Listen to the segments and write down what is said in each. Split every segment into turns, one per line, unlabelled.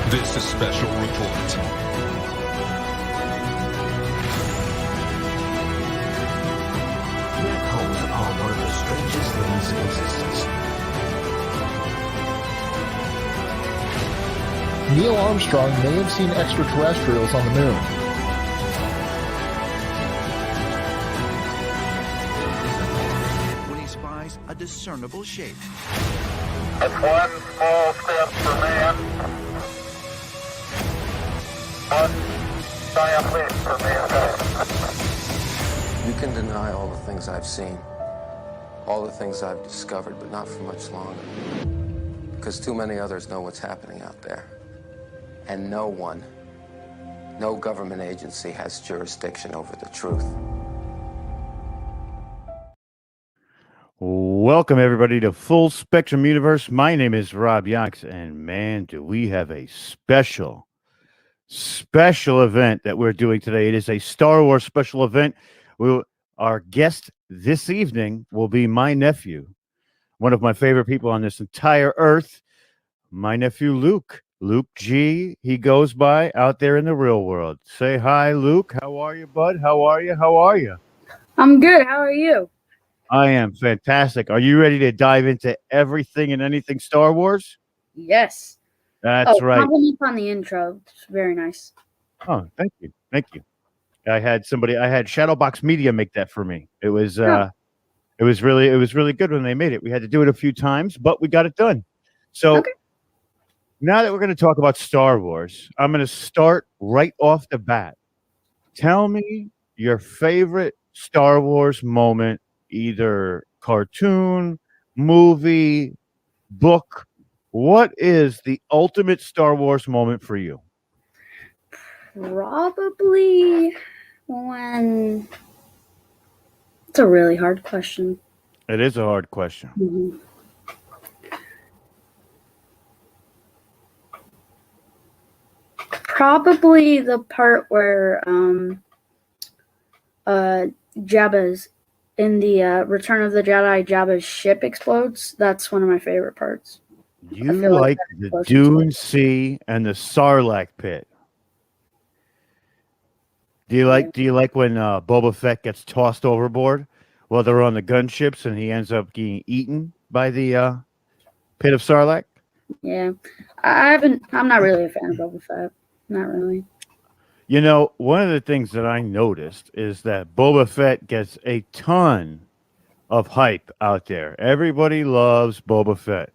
This is Special Report.
Black holes are one of the strangest things in existence.
Neil Armstrong may have seen extraterrestrials on the moon.
When he spies a discernible shape.
That's one small step for man, one giant leap for mankind.
You can deny all the things I've seen, all the things I've discovered, but not for much longer. Because too many others know what's happening out there. And no one, no government agency has jurisdiction over the truth.
Welcome, everybody, to Full Spectrum Universe. My name is Rob Yox, and man, do we have a special event that we're doing today. It is a Star Wars special event. Our guest this evening will be my nephew, one of my favorite people on this entire earth, my nephew, Luke. Luke G, he goes by out there in the real world. Say hi, Luke. How are you, bud? How are you? How are you?
I'm good. How are you?
I am fantastic. Are you ready to dive into everything and anything Star Wars?
Yes.
That's right.
Compliment on the intro. It's very nice.
Oh, thank you. Thank you. I had Shadowbox Media make that for me. It was really good when they made it. We had to do it a few times, but we got it done. So
okay.
Now that we're going to talk about Star Wars, I'm going to start right off the bat. Tell me your favorite Star Wars moment, either cartoon, movie, book. What is the ultimate Star Wars moment for you?
Probably when... It's a really hard question.
It is a hard question.
Mm-hmm. Probably the part where Jabba's in the Return of the Jedi, Jabba's ship explodes. That's one of my favorite parts.
You like the Dune Sea and the Sarlacc pit. Do you like when Boba Fett gets tossed overboard while they're on the gunships and he ends up getting eaten by the pit of Sarlacc?
Yeah, I'm not really a fan of Boba Fett. Not really.
You know, one of the things that I noticed is that Boba Fett gets a ton of hype out there. Everybody loves Boba Fett.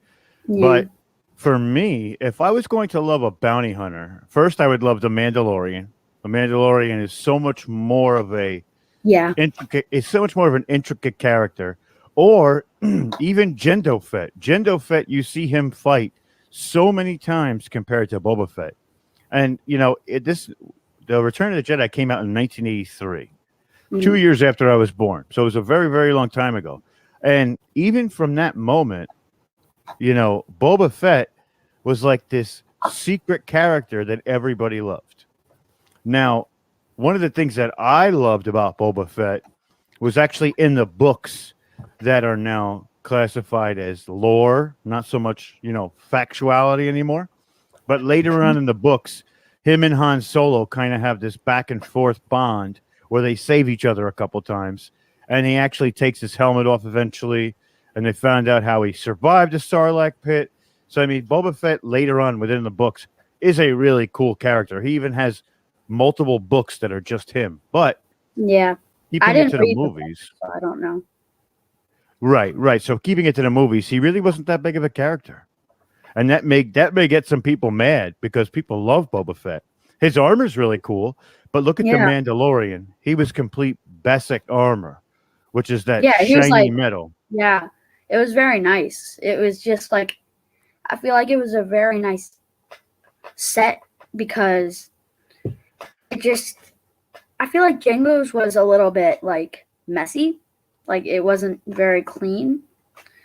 Yeah.
But for me, if I was going to love a bounty hunter, first I would love the Mandalorian. The Mandalorian is so much more of it's so much more of an intricate character. Or even Jendo Fett. Jendo Fett, you see him fight so many times compared to Boba Fett. And, you know, the Return of the Jedi came out in 1983, 2 years after I was born. So it was a very, very long time ago. And even from that moment, you know, Boba Fett was like this secret character that everybody loved. Now, one of the things that I loved about Boba Fett was actually in the books that are now classified as lore, not so much, you know, factuality anymore. But later on in the books, him and Han Solo kind of have this back and forth bond where they save each other a couple times. And he actually takes his helmet off eventually. And they found out how he survived the Sarlacc pit. So, I mean, Boba Fett later on within the books is a really cool character. He even has multiple books that are just him. But
yeah,
keeping it to the movies.
So I don't know.
Right. So keeping it to the movies, he really wasn't that big of a character. And that may get some people mad because people love Boba Fett. His armor's really cool, but look at the Mandalorian. He was complete basic armor, which is that shiny metal.
Yeah, it was very nice. It was just like, I feel like it was a very nice set because I feel like Jango's was a little bit like messy. Like it wasn't very clean.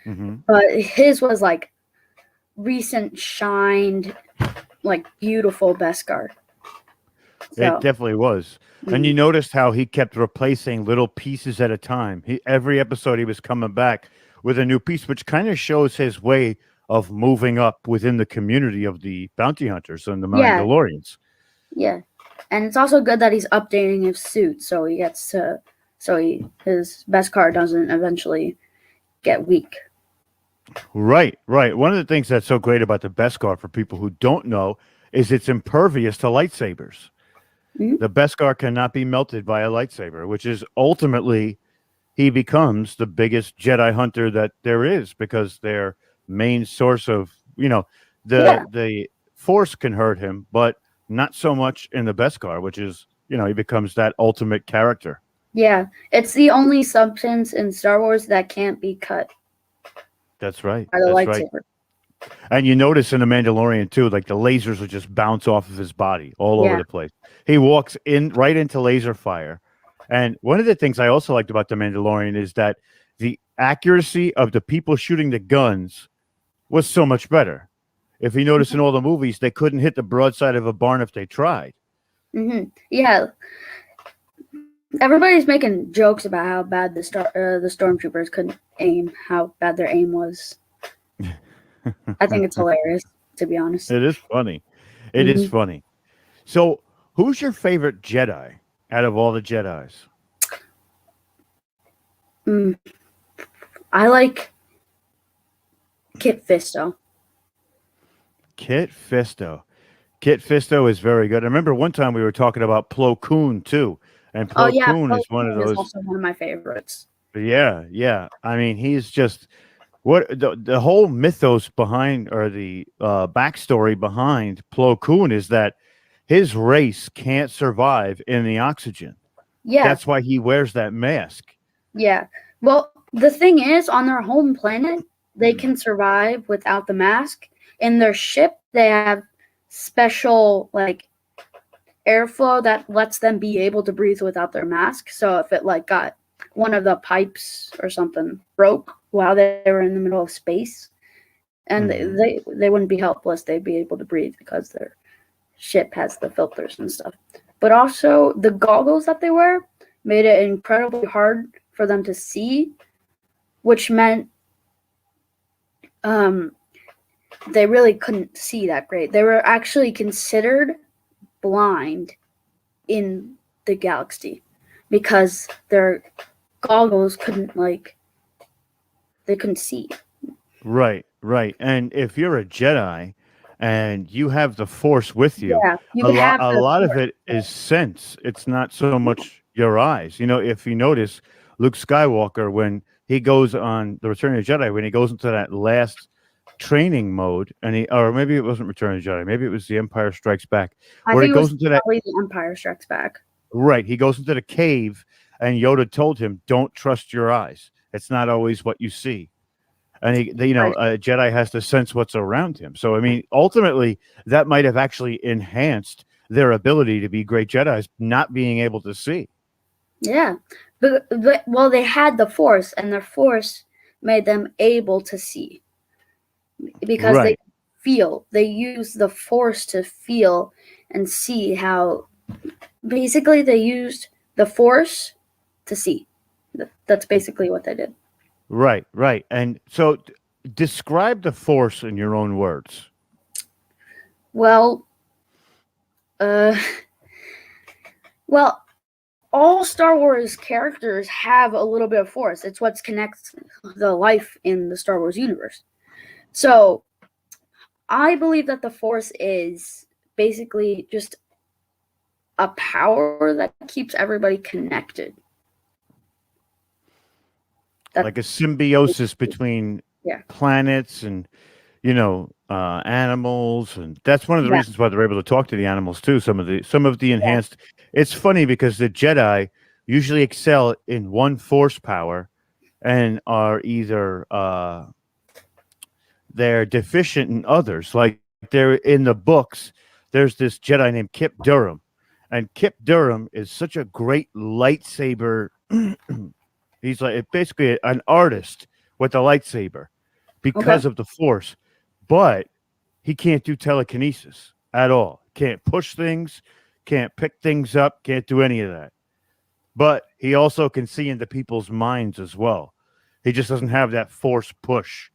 Mm-hmm.
But his was like recent shined, like beautiful Beskar. So,
it definitely was. And you noticed how he kept replacing little pieces at a time. Every episode he was coming back with a new piece, which kind of shows his way of moving up within the community of the bounty hunters and the
Yeah.
Mandalorians.
Yeah. And it's also good that he's updating his suit so his Beskar doesn't eventually get weak.
Right. One of the things that's so great about the Beskar, for people who don't know, is it's impervious to lightsabers.
Mm-hmm.
The Beskar cannot be melted by a lightsaber, which is ultimately he becomes the biggest Jedi hunter that there is, because their main source of, the Force can hurt him, but not so much in the Beskar, which is, he becomes that ultimate character.
Yeah, it's the only substance in Star Wars that can't be cut.
That's right.
By the
That's
lightsaber.
right. And you notice in the Mandalorian too, like the lasers will just bounce off of his body all over the place. He walks right into laser fire. And one of the things I also liked about the Mandalorian is that the accuracy of the people shooting the guns was so much better. If you notice in all the movies, they couldn't hit the broadside of a barn if they tried.
Mm-hmm. Yeah. Everybody's making jokes about how bad the stormtroopers couldn't aim, how bad their aim was. I think it's hilarious, to be honest.
It is funny. It is funny. So, who's your favorite Jedi out of all the Jedis?
I like Kit Fisto.
Kit Fisto is very good. I remember one time we were talking about Plo Koon too, and Plo Koon is one of those.
Is also one of my favorites.
Yeah. I mean, he's just what the whole mythos behind, or the backstory behind Plo Koon, is that his race can't survive in the oxygen.
Yeah,
that's why he wears that mask.
Yeah. Well, the thing is, on their home planet, they can survive without the mask. In their ship, they have special airflow that lets them be able to breathe without their mask. So if it got one of the pipes or something broke while they were in the middle of space, and they wouldn't be helpless. They'd be able to breathe because their ship has the filters and stuff. But also the goggles that they wear made it incredibly hard for them to see, which meant they really couldn't see that great. They were actually considered blind in the galaxy because their goggles couldn't they couldn't see.
Right. And if you're a Jedi and you have the Force with you, a lot of it is sense. It's not so much your eyes. If you notice, Luke Skywalker, when he goes on the Return of the Jedi, when he goes into that last training mode, or maybe it wasn't Return of the Jedi, maybe it was The Empire Strikes Back, where he goes into that.
The Empire Strikes Back.
Right, he goes into the cave, and Yoda told him, "Don't trust your eyes. It's not always what you see." And a Jedi has to sense what's around him. So, I mean, ultimately, that might have actually enhanced their ability to be great Jedis, not being able to see.
Yeah, but they had the Force, and the Force made them able to see because they feel. They use the Force to feel and see how. Basically, they used the Force to see. That's basically what they did.
Right. And so describe the Force in your own words.
Well, all Star Wars characters have a little bit of Force. It's what connects the life in the Star Wars universe. So I believe that the Force is basically just a power that keeps everybody connected.
Like a symbiosis between planets and animals, and that's one of the reasons why they're able to talk to the animals too. Some of the enhanced. It's funny because the Jedi usually excel in one Force power, and are either they're deficient in others. Like they're in the books. There's this Jedi named Kip Durham, and Kip Durham is such a great lightsaber. He's basically an artist with a lightsaber because of the Force, but he can't do telekinesis at all. Can't push things, can't pick things up, can't do any of that. But he also can see into people's minds as well. He just doesn't have that Force push.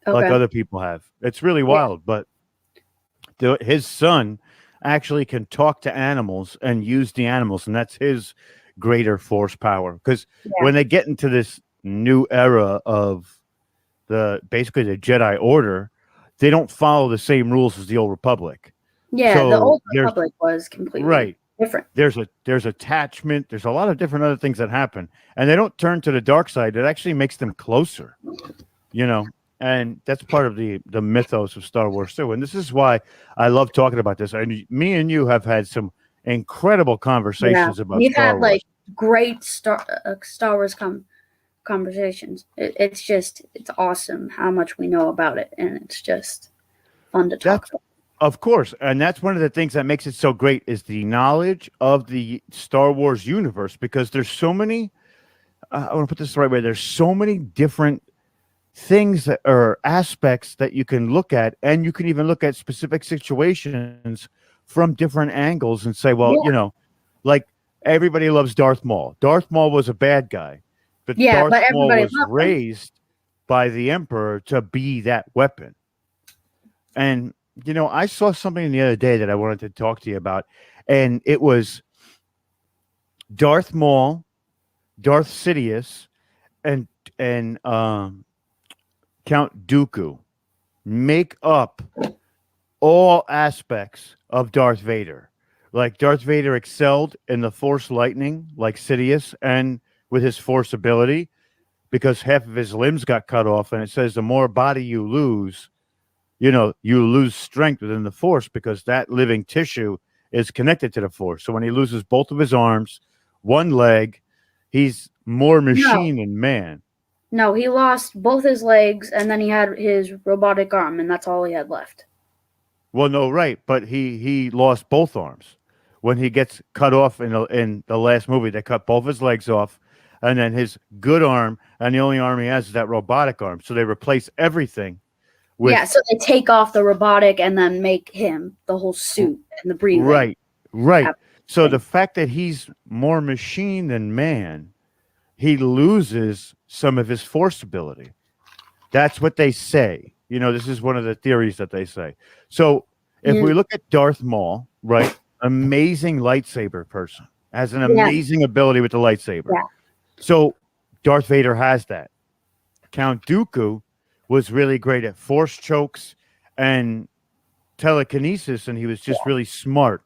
like other people have. It's really wild, but his son actually can talk to animals and use the animals, and that's his greater force power. Because when they get into this new era of basically the Jedi Order, they don't follow the same rules as the Old Republic.
Yeah,
so
the Old Republic was completely different.
There's attachment. There's a lot of different other things that happen, and they don't turn to the dark side. It actually makes them closer, and that's part of the mythos of Star Wars too. And this is why I love talking about this. And me and you have had some incredible conversations about
We've
Star
had
Wars.
like great Star Wars conversations. It's awesome how much we know about it, and it's just fun to talk about.
Of course, and that's one of the things that makes it so great is the knowledge of the Star Wars universe, because there's so many. I want to put this the right way. There's so many different things that are aspects that you can look at, and you can even look at specific situations from different angles and say, well, like everybody loves Darth Maul. Darth Maul was a bad guy, but Darth Maul was raised by the Emperor to be that weapon. And I saw something the other day that I wanted to talk to you about, and it was Darth Maul, Darth Sidious, and Count Dooku make up all aspects of Darth Vader. Like Darth Vader excelled in the Force lightning, like Sidious, and with his Force ability, because half of his limbs got cut off, and it says the more body you lose, you lose strength within the Force, because that living tissue is connected to the Force. So when he loses both of his arms, one leg, he's more machine than man.
No, he lost both his legs, and then he had his robotic arm, and that's all he had left.
Well, no, right, but he lost both arms when he gets cut off in the last movie. They cut both his legs off, and then his good arm, and the only arm he has is that robotic arm. So they replace everything.
So they take off the robotic and then make him the whole suit and the breathing.
Right. So the fact that he's more machine than man, he loses some of his Force ability. That's what they say. This is one of the theories that they say. So if we look at Darth Maul, right, amazing lightsaber person, has an amazing ability with the lightsaber. Yeah. So Darth Vader has that. Count Dooku was really great at Force chokes and telekinesis, and he was just really smart.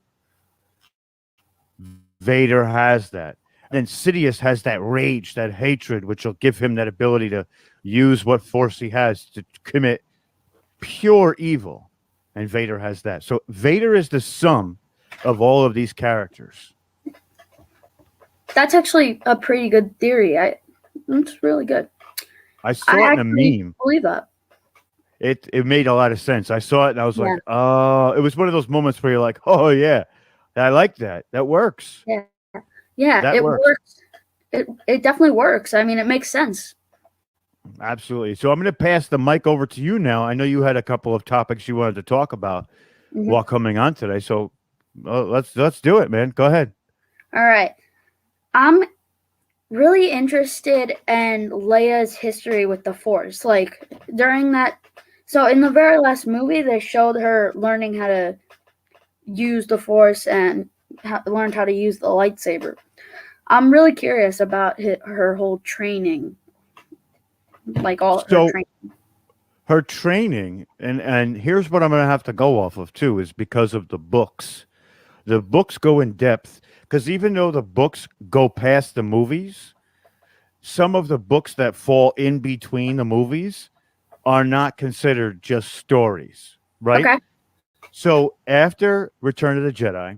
Vader has that. Then Sidious has that rage, that hatred, which will give him that ability to use what Force he has to commit pure evil. And Vader has that. So Vader is the sum of all of these characters.
That's actually a pretty good theory. It's really good.
I saw it in a meme.
Believe that.
It made a lot of sense. I saw it and I was like, oh, it was one of those moments where you're like, oh yeah, I like that. That works.
Yeah, it works. It definitely works. I mean, it makes sense.
Absolutely. So I'm going to pass the mic over to you now. I know you had a couple of topics you wanted to talk about while coming on today. So let's do it, man. Go ahead.
All right. I'm really interested in Leia's history with the Force. Like during that, so in the very last movie, they showed her learning how to use the Force and learned how to use the lightsaber. I'm really curious about her whole training, like all her training.
Her training, and here's what I'm going to have to go off of too, is because of the books. The books go in depth, because even though the books go past the movies, some of the books that fall in between the movies are not considered just stories, right?
Okay.
So after Return of the Jedi,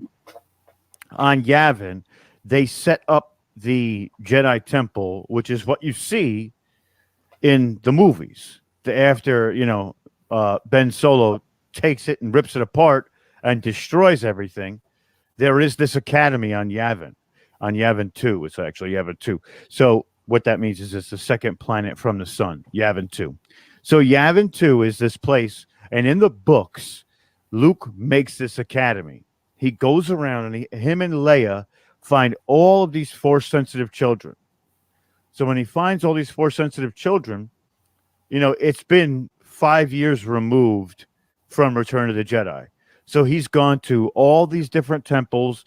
on Yavin, they set up the Jedi Temple, which is what you see in the movies. After, Ben Solo takes it and rips it apart and destroys everything, there is this academy on Yavin 2. It's actually Yavin 2. So what that means is it's the second planet from the sun, Yavin 2. So Yavin 2 is this place, and in the books, Luke makes this academy. He goes around, and him and Leia find all of these Force-sensitive children. So when he finds all these Force-sensitive children, it's been 5 years removed from Return of the Jedi. So he's gone to all these different temples,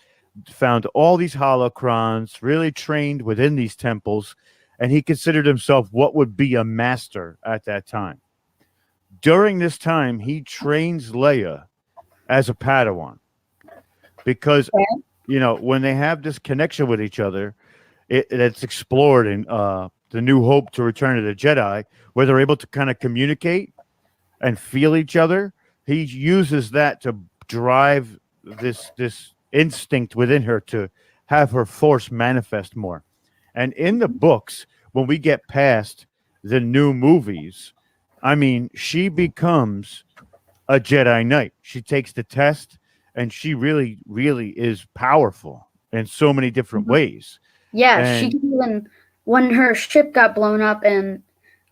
found all these holocrons, really trained within these temples, and he considered himself what would be a master at that time. During this time, he trains Leia as a Padawan because, when they have this connection with each other, it's explored in The New Hope to Return of the Jedi, where they're able to kind of communicate and feel each other. He uses that to drive this instinct within her to have her force manifest more. And in the books, when we get past the new movies, I mean, she becomes a Jedi Knight. She takes the test, and she really, really is powerful in so many different ways.
Yeah, she even, when her ship got blown up in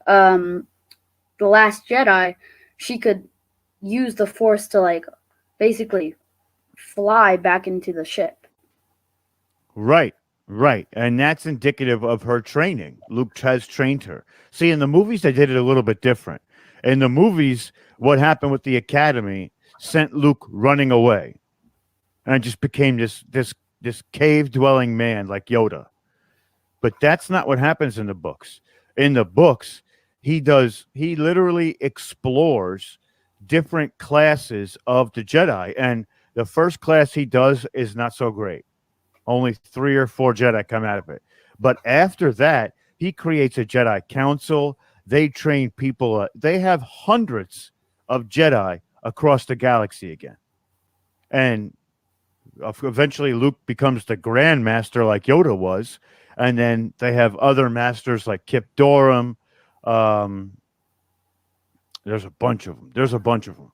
The Last Jedi, she could use the Force to, like, basically fly back into the ship.
Right. And that's indicative of her training. Luke has trained her. See, in the movies, they did it a little bit different. In the movies, what happened with the Academy sent Luke running away and just became this cave-dwelling man like Yoda. But that's not what happens in the books. In the books, he literally explores different classes of the Jedi. And the first class he does is not so great. Only 3 or 4 Jedi come out of it. But after that, he creates a Jedi Council. They train people. They have hundreds of Jedi across the galaxy again. And eventually Luke becomes the Grand Master like Yoda was. And then they have other masters like Kip Dorum. There's a bunch of them.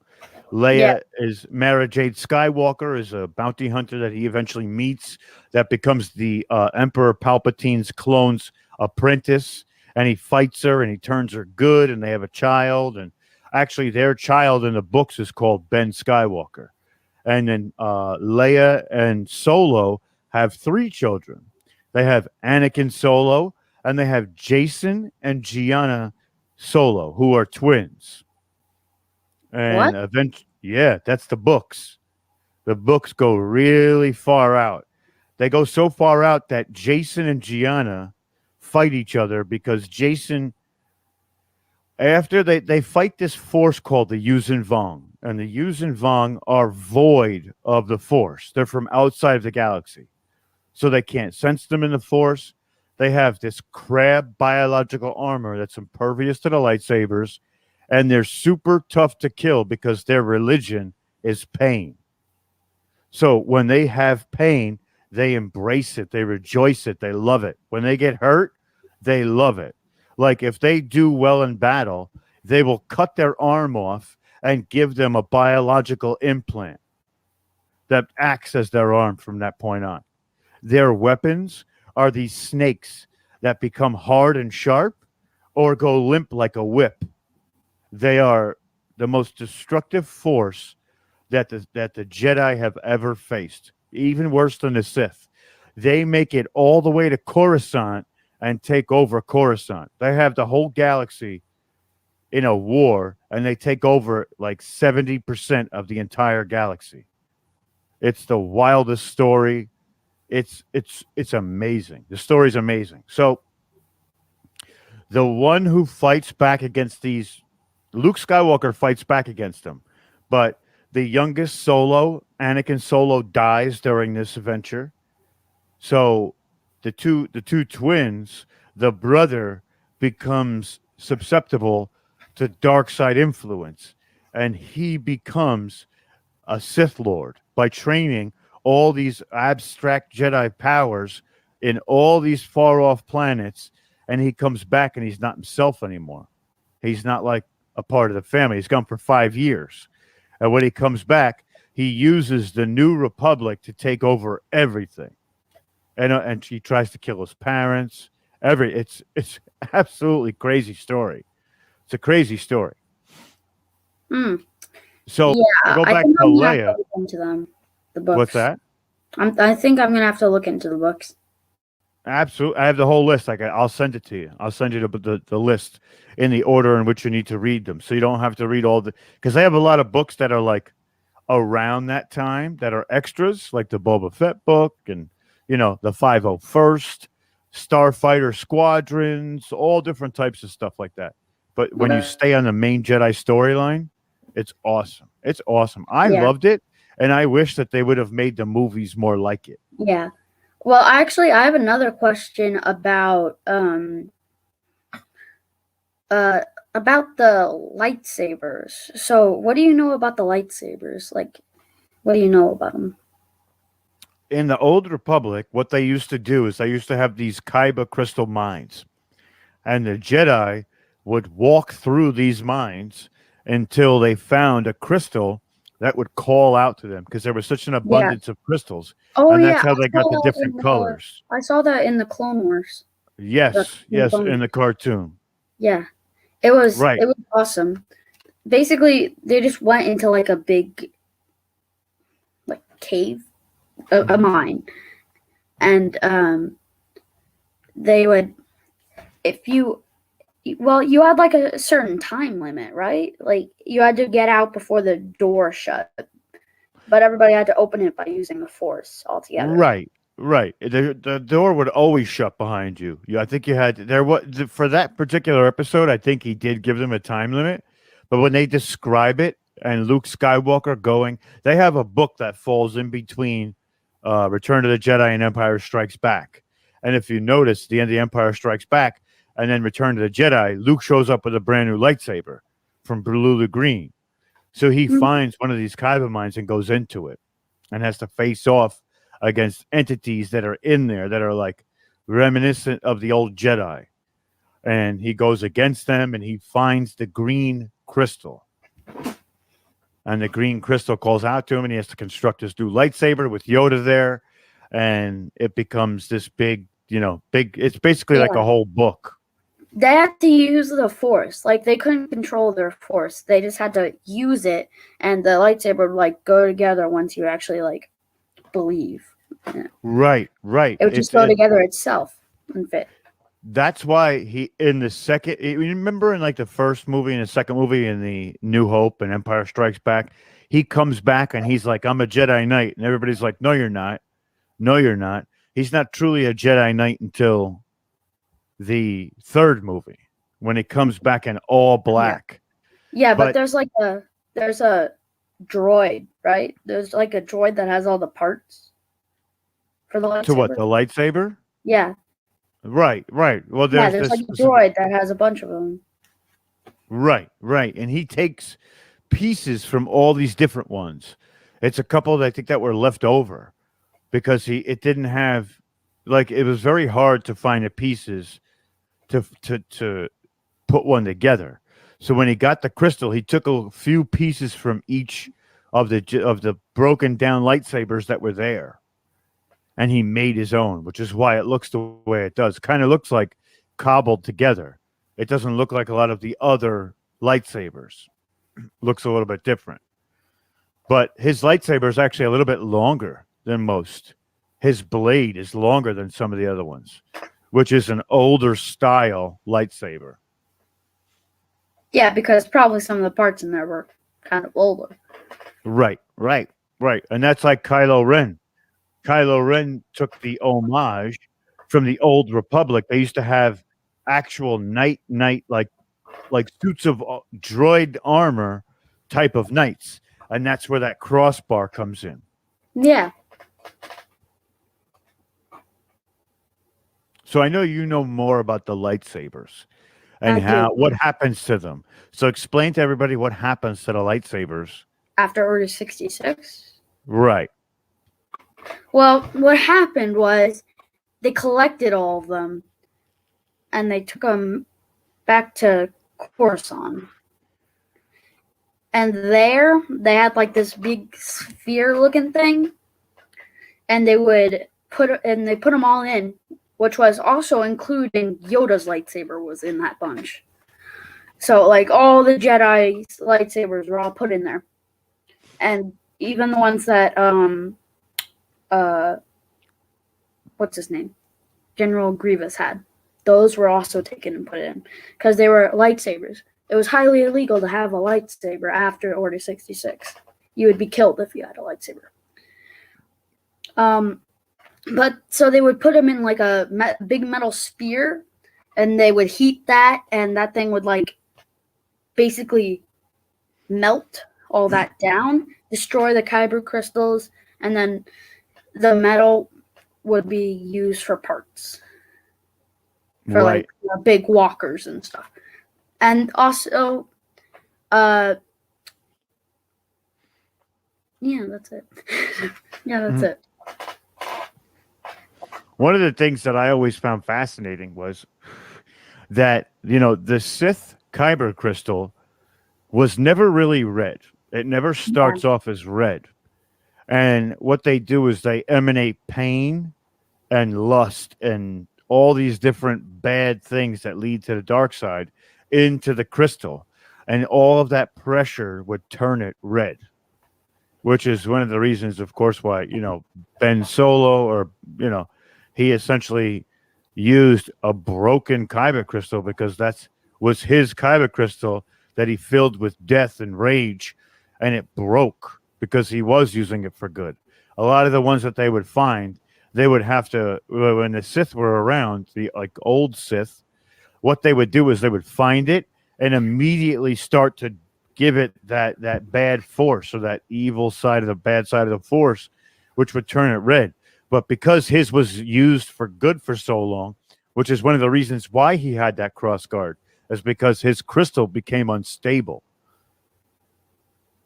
Leia is Mara Jade Skywalker, is a bounty hunter that he eventually meets that becomes the Emperor Palpatine's clone's apprentice, and he fights her and he turns her good, and they have a child. And actually their child in the books is called Ben Skywalker. And then Leia and Solo have 3 children. They have Anakin Solo, and they have Jason and Gianna Solo, who are twins. And that's the books. The books go really far out. They go so far out that Jason and Gianna fight each other because Jason, after they fight this force called the Yuuzhan Vong, and the Yuuzhan Vong are void of the Force. They're from outside of the galaxy, so they can't sense them in the Force. They have this crab biological armor that's impervious to the lightsabers. And they're super tough to kill because their religion is pain. So when they have pain, they embrace it. They rejoice it. They love it. When they get hurt, they love it. Like if they do well in battle, they will cut their arm off and give them a biological implant that acts as their arm from that point on. Their weapons are these snakes that become hard and sharp or go limp like a whip. They are the most destructive force that the Jedi have ever faced, even worse than the Sith. They make it all the way to Coruscant and take over Coruscant. They have the whole galaxy in a war, and they take over like 70% of the entire galaxy. It's the wildest story. It's amazing. The story's amazing. So the one who fights back against these, Luke Skywalker fights back against them, but the youngest Solo, Anakin Solo, dies during this adventure. So the two twins, the brother becomes susceptible to dark side influence, and he becomes a Sith Lord by training all these abstract Jedi powers in all these far off planets, and he comes back and he's not himself anymore. He's not like a part of the family. He's gone for 5 years. And when he comes back, he uses the New Republic to take over everything. And he tries to kill his parents. It's absolutely crazy story. It's a crazy story. So
yeah,
go back to Leia.
Into them, the books.
What's that?
I think I'm gonna have to look into the books.
Absolutely. I have the whole list. I'll send it to you. I'll send you the list in the order in which you need to read them. So you don't have to read all the, because I have a lot of books that are like around that time that are extras, like the Boba Fett book and, the 501st, Starfighter Squadrons, all different types of stuff like that. But when you stay on the main Jedi storyline, it's awesome. It's awesome. I loved it. And I wish that they would have made the movies more like it.
Yeah. Well, actually, I have another question about the lightsabers. So, what do you know about the lightsabers? Like, what do you know about them?
In the Old Republic, what they used to do is they used to have these Kyber crystal mines, and the Jedi would walk through these mines until they found a crystal that would call out to them because there was such an abundance of crystals.
Oh,
and
yeah.
that's how they got the different colors.
I saw that in the Clone Wars.
Yes, in the cartoon.
Yeah. It was
Right.
It was awesome. Basically, they just went into like a big like cave, a mine. And they would, if you had like a certain time limit, right? Like you had to get out before the door shut, but everybody had to open it by using the Force altogether.
Right. The door would always shut behind you. I think you had for that particular episode. I think he did give them a time limit, but when they describe it and Luke Skywalker going, they have a book that falls in between Return of the Jedi and Empire Strikes Back. And if you notice, the end of the Empire Strikes Back and then Return of the Jedi, Luke shows up with a brand new lightsaber from blue to green. So he finds one of these kyber mines and goes into it and has to face off against entities that are in there that are like reminiscent of the old Jedi. And he goes against them and he finds the green crystal. And the green crystal calls out to him and he has to construct this new lightsaber with Yoda there. And it becomes this big, it's basically like a whole book.
They had to use the Force. Like they couldn't control their Force. They just had to use it and the lightsaber would like go together once you actually like believe. Yeah.
Right.
It would just go together itself and fit.
That's why he in the second. You remember in like the first movie and the second movie in the New Hope and Empire Strikes Back, he comes back and he's like, "I'm a Jedi Knight," and everybody's like, "No, you're not. No, you're not." He's not truly a Jedi Knight until the third movie when he comes back in all black.
Yeah, but there's a droid, right? There's like a droid that has all the parts for the lightsaber.
To what, the lightsaber?
Yeah.
Right. Well,
there's like a droid that has a bunch of them.
Right. And he takes pieces from all these different ones. It's a couple that I think that were left over because it didn't have, like, it was very hard to find the pieces to put one together. So when he got the crystal, he took a few pieces from each of the broken down lightsabers that were there. And he made his own, which is why it looks the way it does. Kind of looks like cobbled together. It doesn't look like a lot of the other lightsabers. Looks a little bit different. But his lightsaber is actually a little bit longer than most. His blade is longer than some of the other ones, which is an older style lightsaber.
Yeah, because probably some of the parts in there were kind of older.
Right. And that's like Kylo Ren. Kylo Ren took the homage from the Old Republic. They used to have actual knight like suits of droid armor type of knights, and that's where that crossbar comes in.
Yeah.
So I know you know more about the lightsabers and what happens to them. So explain to everybody what happens to the lightsabers
after Order 66.
Right.
Well, what happened was they collected all of them and they took them back to Coruscant. And there they had like this big sphere looking thing. And they put them all in, which was also including Yoda's lightsaber was in that bunch. So like all the Jedi's lightsabers were all put in there. And even the ones that what's his name? General Grievous had. Those were also taken and put in because they were lightsabers. It was highly illegal to have a lightsaber after Order 66. You would be killed if you had a lightsaber. But so they would put them in like a big metal sphere, and they would heat that, and that thing would like basically melt all that down, destroy the kyber crystals, and then the metal would be used for parts. For
Right.
like big walkers and stuff. And also, yeah, that's it. Yeah, that's it.
One of the things that I always found fascinating was that, the Sith kyber crystal was never really red. It never starts off as red. And what they do is they emanate pain and lust and all these different bad things that lead to the dark side into the crystal. And all of that pressure would turn it red, which is one of the reasons, of course, why, Ben Solo, or, he essentially used a broken kyber crystal because was his kyber crystal that he filled with death and rage, and it broke because he was using it for good. A lot of the ones that they would find, they would have to, when the Sith were around, the like old Sith, what they would do is they would find it and immediately start to give it that bad force, or that evil side of the bad side of the force, which would turn it red. But because his was used for good for so long, which is one of the reasons why he had that cross guard, is because his crystal became unstable.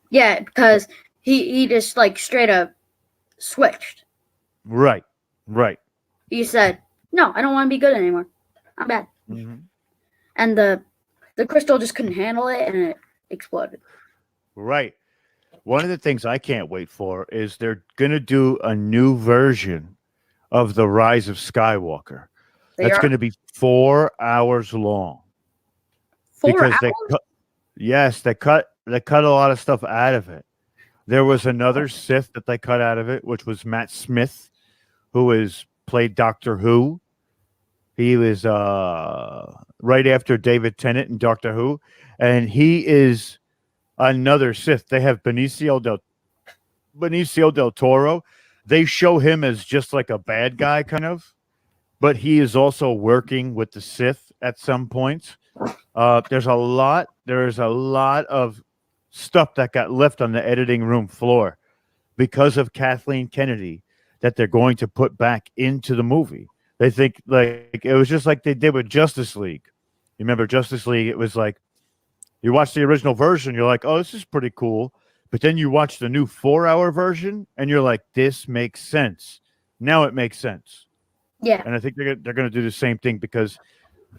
Yeah, because he just like straight up switched.
Right.
He said, "No, I don't want to be good anymore. I'm bad."
Mm-hmm.
And the crystal just couldn't handle it, and it exploded.
Right. One of the things I can't wait for is they're going to do a new version of The Rise of Skywalker. That's going to be 4 hours long.
4 hours?
They cut a lot of stuff out of it. There was another Sith that they cut out of it, which was Matt Smith, who played Doctor Who. He was right after David Tennant in Doctor Who, and he is another Sith. They have Benicio del Toro. They show him as just like a bad guy, kind of, but he is also working with the Sith at some points. There's a lot of stuff that got left on the editing room floor because of Kathleen Kennedy that they're going to put back into the movie. They think like it was just like they did with Justice League. You remember Justice League? It was like you watch the original version, you're like, oh, this is pretty cool. But then you watch the new 4-hour version and you're like, this makes sense. Now it makes sense.
Yeah.
And I think they're going to do the same thing because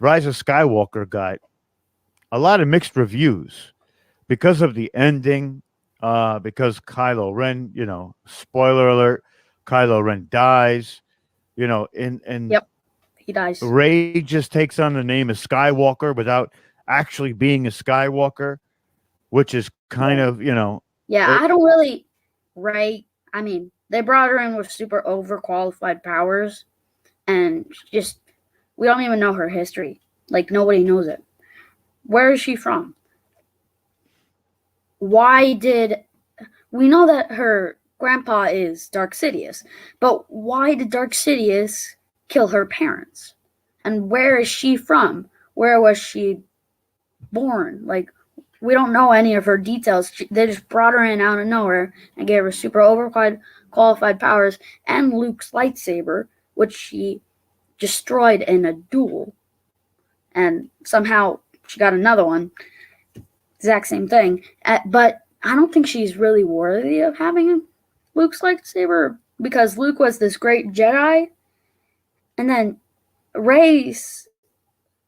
Rise of Skywalker got a lot of mixed reviews because of the ending, because Kylo Ren, spoiler alert, Kylo Ren dies, and
yep, he dies.
Rey just takes on the name of Skywalker without actually being a Skywalker, which is kind of,
Yeah, I don't really, Rey, I mean, they brought her in with super overqualified powers, and just, we don't even know her history. Like, nobody knows it. Where is she from? We know that her grandpa is Dark Sidious, but why did Dark Sidious kill her parents? And where is she from? Where was she born? Like, we don't know any of her details. They just brought her in out of nowhere and gave her super overqualified powers and Luke's lightsaber, which she destroyed in a duel. And somehow she got another one. Exact same thing. But I don't think she's really worthy of having Luke's lightsaber because Luke was this great Jedi. And then Rey's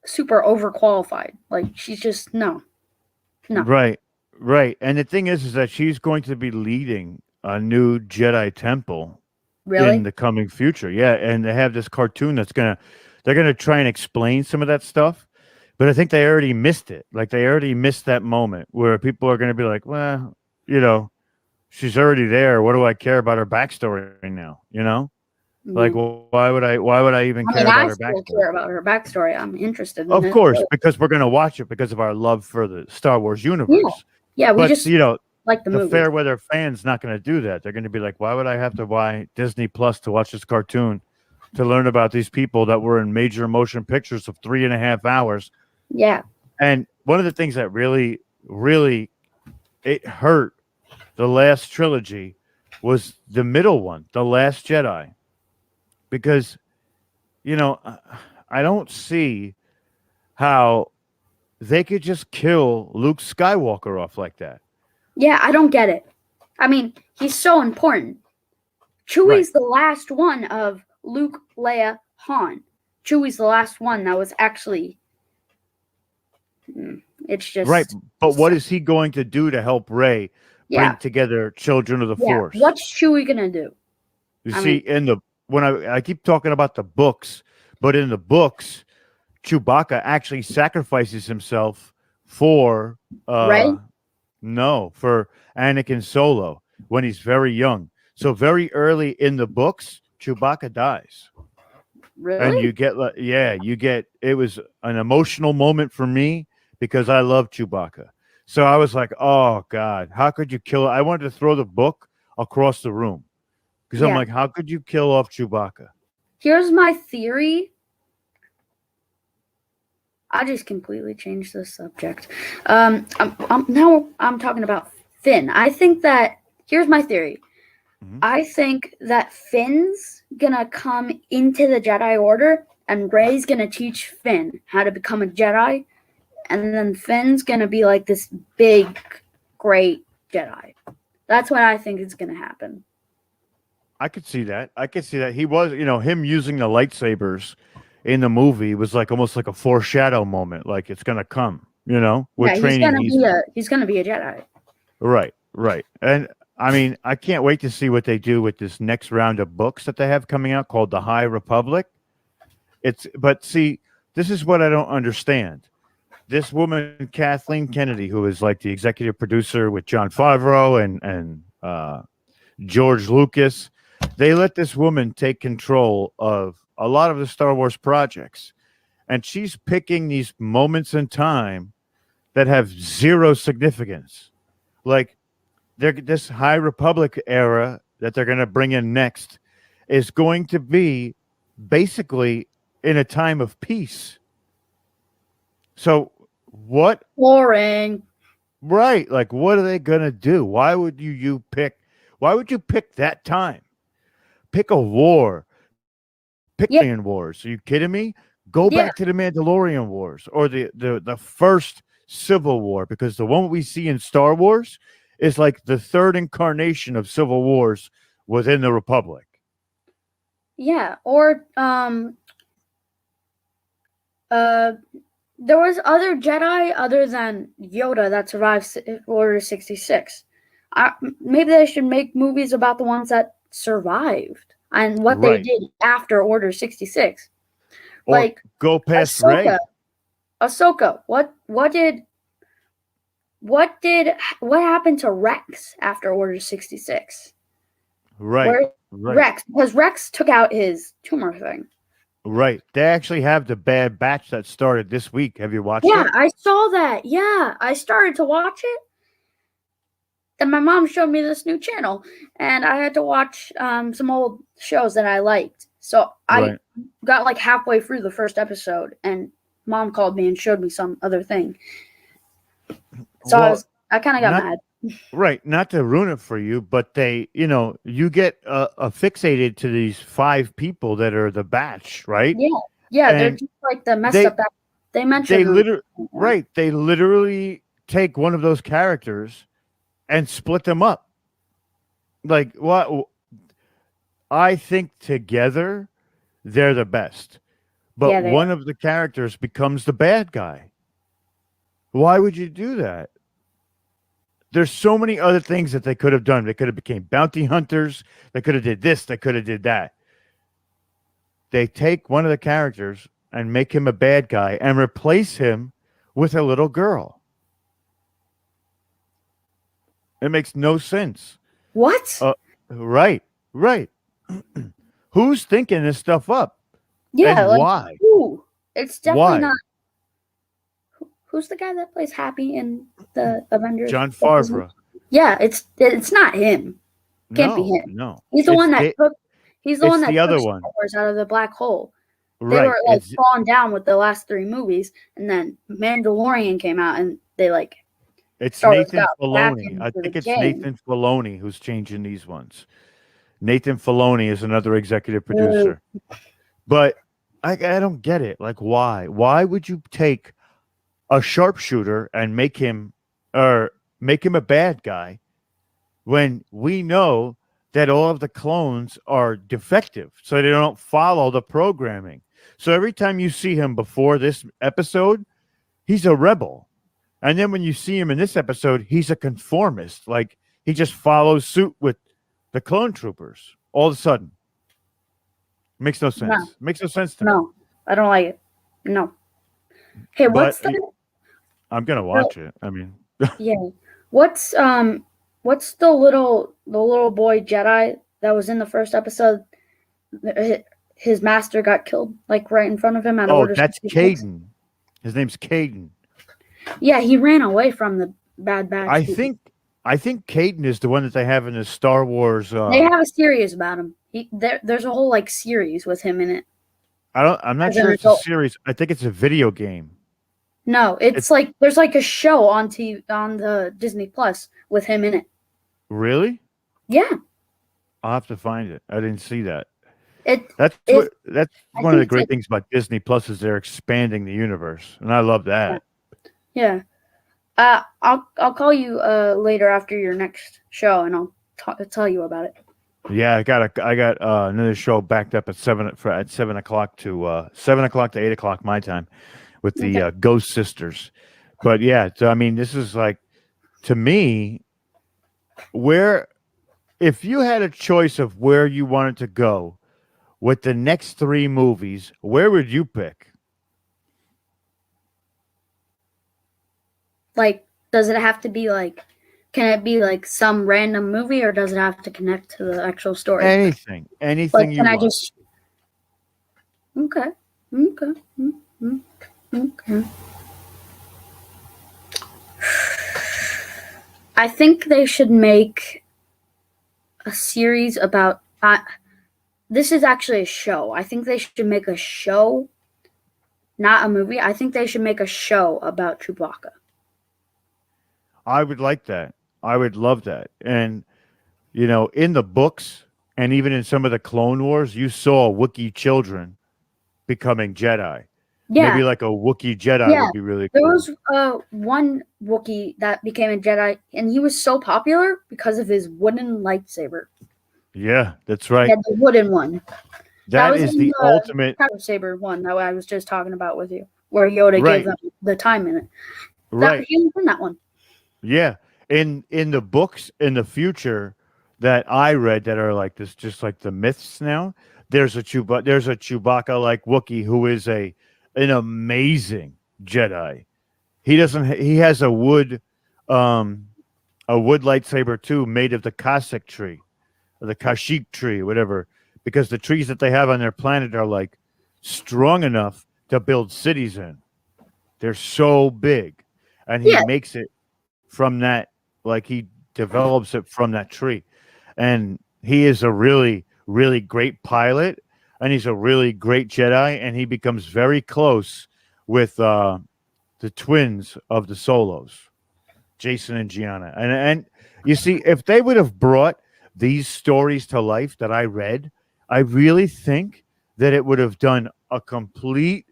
super overqualified. Like, she's just, no.
Right. And the thing is that she's going to be leading a new Jedi temple in the coming future. Yeah, and they have this cartoon they're going to try and explain some of that stuff. But I think they already missed it. Like, they already missed that moment where people are going to be like, well, she's already there. What do I care about her backstory right now? Like, why would I even care about her
still
backstory?
care about her backstory. I'm interested in
Of
it.
course, because we're gonna watch it because of our love for the Star Wars universe.
Yeah, we
But
just like the
the
movie.
fair weather fans not going to do that. They're going to be like, why would I have to buy Disney Plus to watch this cartoon to learn about these people that were in major motion pictures of 3.5 hours?
Yeah.
And one of the things that really, really it hurt the last trilogy was the middle one, The Last Jedi, because I don't see how they could just kill Luke Skywalker off like that.
Yeah, I don't get it. I mean, he's so important. Chewie's the last one of Luke, Leia, Han. Chewie's the last one that was actually. It's just
right. But what is he going to do to help Rey bring together children of the Force?
What's Chewie gonna do?
When I keep talking about the books, but in the books, Chewbacca actually sacrifices himself for
Rey?
No, for Anakin Solo when he's very young. So very early in the books, Chewbacca dies.
Really?
And you get it was an emotional moment for me because I love Chewbacca. So I was like, oh God, how could you kill? I wanted to throw the book across the room because I'm like, how could you kill off Chewbacca?
Here's my theory. I just completely changed the subject. Now I'm talking about Finn. I think that here's my theory. Mm-hmm. I think that Finn's gonna come into the Jedi Order, and Rey's gonna teach Finn how to become a Jedi, and then Finn's gonna be like this big, great Jedi. That's what I think is gonna happen.
I could see that. He was, him using the lightsabers in the movie was like almost like a foreshadow moment, like it's gonna come, with training.
He's gonna be a Jedi.
Right. And I mean, I can't wait to see what they do with this next round of books that they have coming out called The High Republic. But see, this is what I don't understand. This woman, Kathleen Kennedy, who is like the executive producer with Jon Favreau and George Lucas, they let this woman take control of a lot of the Star Wars projects. And she's picking these moments in time that have zero significance. Like this High Republic era that they're going to bring in next is going to be basically in a time of peace. So what?
Boring.
Right. Like, what are they going to do? Why would you pick that time? Pick a war. Pick Mandalorian Wars. Are you kidding me? Go back to the Mandalorian Wars or the first Civil War, because the one we see in Star Wars is like the third incarnation of Civil Wars within the Republic.
Yeah, or there was other Jedi other than Yoda that survived Order 66. Maybe they should make movies about the ones that survived and what they did after Order 66.
Or
like
go past Rey.
Ahsoka. What happened to Rex after Order 66?
Right.
Rex, because Rex took out his tumor thing.
Right. They actually have the Bad Batch that started this week. Have you watched it?
Yeah, I saw that. Yeah, I started to watch it. Then my mom showed me this new channel, and I had to watch some old shows that I liked. So I got like halfway through the first episode, and mom called me and showed me some other thing. So I kind of got mad.
Right. Not to ruin it for you, but you get fixated to these 5 people that are the Batch, right?
Yeah. They're just like the messed up. They mentioned
They literally take one of those characters and split them up. Like, what? I think together they're the best, but one of the characters becomes the bad guy. Why would you do that? There's so many other things that they could have done. They could have became bounty hunters. They could have did this. They could have did that. They take one of the characters and make him a bad guy and replace him with a little girl. It makes no sense.
What?
Right. Who's thinking this stuff up?
Yeah,
And
like
why?
who? It's definitely
Why?
not. Who's the guy that plays Happy in the Avengers?
John Favreau.
Yeah, it's not him. Can't be him.
No.
He's the one that took. He's the
it's
one that
the other
took
one.
Star Wars out of the black hole. They
Right.
were like falling down with the last 3 movies, and then Mandalorian came out, and they like.
It's
Star Wars
Nathan
got back
Filoni.
into
I
the
think it's
game.
Nathan Filoni who's changing these ones. Nathan Filoni is another executive producer. But I don't get it. Like, why? Why would you take a sharpshooter and make him a bad guy when we know that all of the clones are defective, so they don't follow the programming? So every time you see him before this episode, he's a rebel. And then when you see him in this episode, he's a conformist. Like, he just follows suit with the clone troopers all of a sudden. Makes no sense.
No.
Makes no sense to me.
No, I don't like it. No. Hey, what's the?
I'm gonna watch it. I mean,
yeah. What's the little boy Jedi that was in the first episode? His master got killed like right in front of him.
That's Caden. His name's Caden.
Yeah, he ran away from the Bad Batch.
I think Caden is the one that they have in the Star Wars.
They have a series about him. There's a whole like series with him in it.
I'm not sure it's a series. I think it's a video game.
No, it's like there's like a show on the Disney Plus with him in it.
Really?
Yeah.
I'll have to find it. I didn't see that.
That's
one of the great things about Disney Plus is they're expanding the universe, and I love that.
Yeah. I'll call you later after your next show, and I'll tell you about it.
Yeah, I got another show backed up at 7 o'clock to 7 o'clock to 8 o'clock my time with the Ghost Sisters. But yeah, so I mean, this is like, to me, if you had a choice of where you wanted to go with the next 3 movies, where would you pick?
Like, does it have to be like, can it be like some random movie, or does it have to connect to the actual story?
Anything
like,
you
can
want.
I just? Okay. I think they should make a series about. This is actually a show. I think they should make a show, not a movie. I think they should make a show about Chewbacca.
I would like that. I would love that. And, in the books and even in some of the Clone Wars, you saw Wookiee children becoming Jedi.
Yeah.
Maybe like a Wookiee Jedi would be really cool.
There was one Wookiee that became a Jedi, and he was so popular because of his wooden lightsaber.
Yeah, that's right.
He had the wooden one.
That is the ultimate
saber one that I was just talking about with you, where Yoda gave them the time in it.
Right.
He was in that one.
Yeah. In the books in the future that I read that are like this, just like the myths now, there's a Chewbacca like Wookiee who is an amazing Jedi. He has a wood lightsaber too, made of the Kashyyyk tree, or the Kashyyyk tree, whatever, because the trees that they have on their planet are like strong enough to build cities in. They're so big, and he makes it from that, like he develops it from that tree. And he is a really, really great pilot, and he's a really great Jedi, and he becomes very close with the twins of the Solos, Jason and Gianna. And you see, if they would have brought these stories to life that I read, I really think that it would have done a complete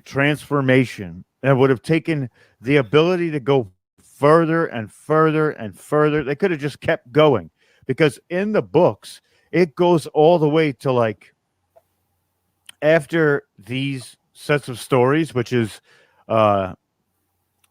transformation and would have taken the ability to go further and further and further. They could have just kept going, because in the books, it goes all the way to like after these sets of stories, which is the